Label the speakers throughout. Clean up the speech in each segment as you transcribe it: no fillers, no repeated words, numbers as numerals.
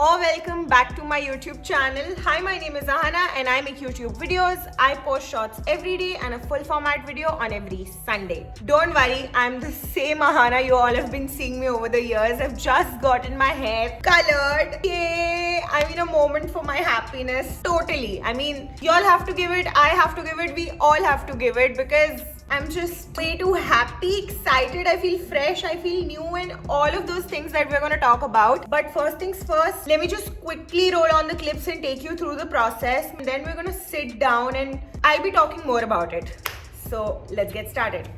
Speaker 1: or welcome back to my YouTube channel. Hi, my name is Ahana and I make YouTube videos. I post shorts every day and a full format video on every Sunday. Don't worry, I'm the same Ahana you all have been seeing me over the years. I've just gotten my hair colored. Yay! I'm in a moment for my happiness. Totally. I mean, y'all have to give it, I have to give it, we all have to give it because I'm just way too happy, excited, I feel fresh, I feel new and all of those things that we're going to talk about. But first things first, let me just quickly roll on the clips and take you through the process. And then we're going to sit down and I'll be talking more about it. So let's get started.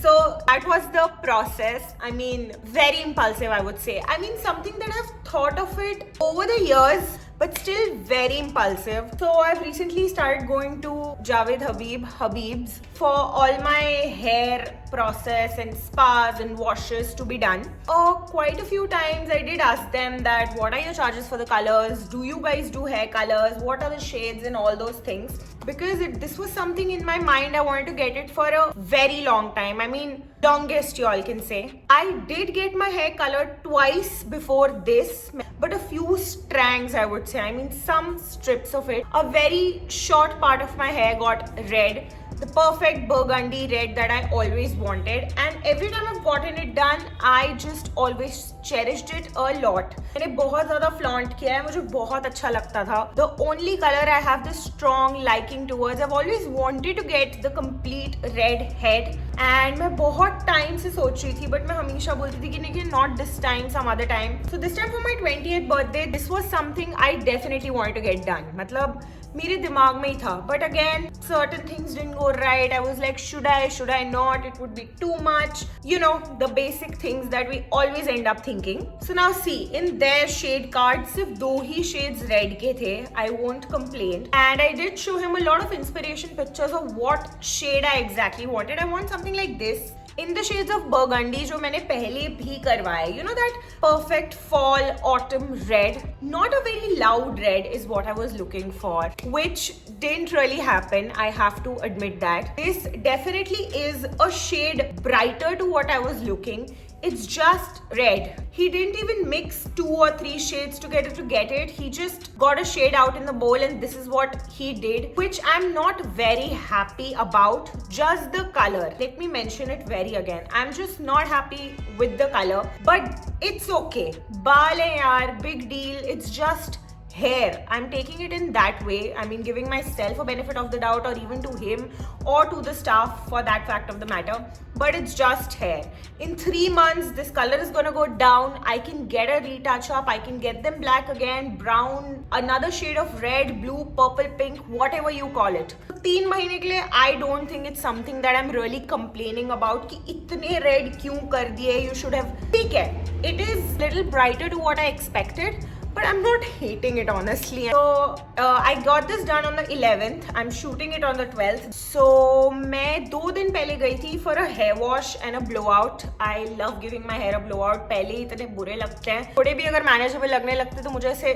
Speaker 1: So that was the process. I mean, very impulsive, I would say. I mean, something that I've thought of it over the years, but still very impulsive. So I've recently started going to Javed Habib's for all my hair process and spas and washes to be done. Quite a few times I did ask them that what are your charges for the colors? Do you guys do hair colors? What are the shades and all those things? Because this was something in my mind. I wanted to get it for a very long time. I mean, longest you all can say. I did get my hair colored twice before this, but a few strands I would say. I mean, some strips of it. A very short part of my hair got red. The perfect burgundy red that I always wanted, and every time I've gotten it done, I just always cherished it a lot. मैंने बहुत ज़्यादा flaunt किया है, मुझे बहुत अच्छा लगता था. The only color I have this strong liking towards, I've always wanted to get the complete red head, and मैं बहुत time से सोच रही थी, but मैं हमेशा बोलती थी कि नहीं, not this time, some other time. So this time for my 20th birthday, this was something I definitely wanted to get done. मतलब मेरे दिमाग में ही था, but again certain things didn't go right. I was like, should I not, it would be too much, you know, the basic things that we always end up thinking. So now see, in their shade card सिर्फ 2 ही shades red के थे. I won't complain, and I did show him a lot of inspiration pictures of what shade I exactly wanted. I want something like this in the shades of burgundy जो मैंने पहले भी करवाया. You know that perfect fall autumn red, not a very loud red is what I was looking for, which didn't really happen. I have to admit that. This definitely is a shade brighter to what I was looking. It's just red. He didn't even mix 2 or 3 shades together to get it. He just got a shade out in the bowl and this is what he did, which I'm not very happy about. Just the color. Let me mention it very again. I'm just not happy with the color, but it's okay. Baal hai yaar, big deal. It's just hair. I'm taking it in that way. I mean, giving myself a benefit of the doubt, or even to him or to the staff for that fact of the matter. But it's just hair. In 3 months, this color is gonna go down. I can get a retouch up. I can get them black again, brown, another shade of red, blue, purple, pink, whatever you call it. 3 महीने के लिए I don't think it's something that I'm really complaining about कि इतने red क्यों कर दिए. You should have. ठीक है. It is little brighter to what I expected, but I'm not hating it honestly. So I got this done on the 11th. I'm shooting it on the 12th. So मैं 2 दिन पहले गई थी for a hair wash and a blowout. I love giving my hair a blowout. पहले ही इतने बुरे लगते हैं, थोड़े भी अगर manageable लगने लगते तो मुझे ऐसे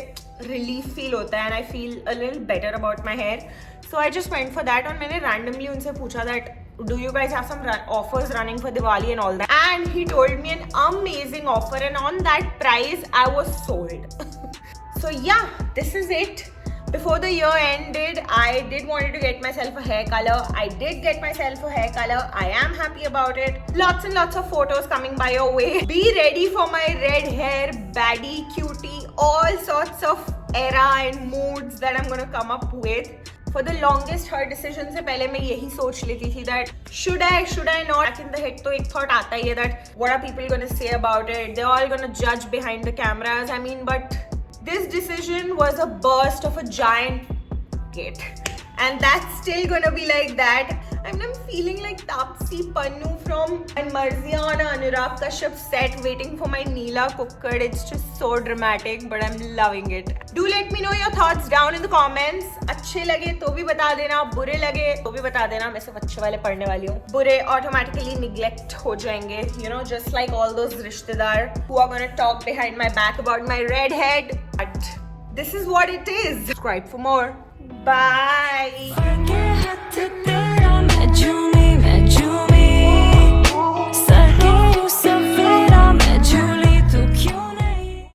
Speaker 1: relief feel होता है and I feel a little better about my hair. So I just went for that, और मैंने randomly उनसे पूछा that do you guys have some offers running for Diwali and all that, and he told me an amazing offer, and on that price I was sold. So yeah, this is it. Before the year ended, I did wanted to get myself a hair color. I did get myself a hair color. I am happy about it. Lots and lots of photos coming by your way. Be ready for my red hair, baddie, cutie, all sorts of era and moods that I'm gonna come up with. For the longest, her decision से पहले मैं यही सोच लेती थी that should I not? Back in the head तो एक thought आता ही है that what are people gonna say about it? They're all gonna judge behind the cameras. I mean, but this decision was a burst of a giant gate. And that's still gonna be like that. I'm feeling like Taapsee Pannu from Marziya on a Anurag Kashyap set waiting for my Neela Kukkad. It's just so dramatic, but I'm loving it. Do let me know your thoughts down in the comments. अच्छे लगे तो भी बता देना, बुरे लगे तो भी बता देना. मैं सिर्फ अच्छे वाले पढ़ने वाली हूँ. बुरे automatically neglect हो जाएंगे. You know, just like all those रिश्तेदार who are gonna talk behind my back about my redhead. But this is what it is. Subscribe for more. Bye.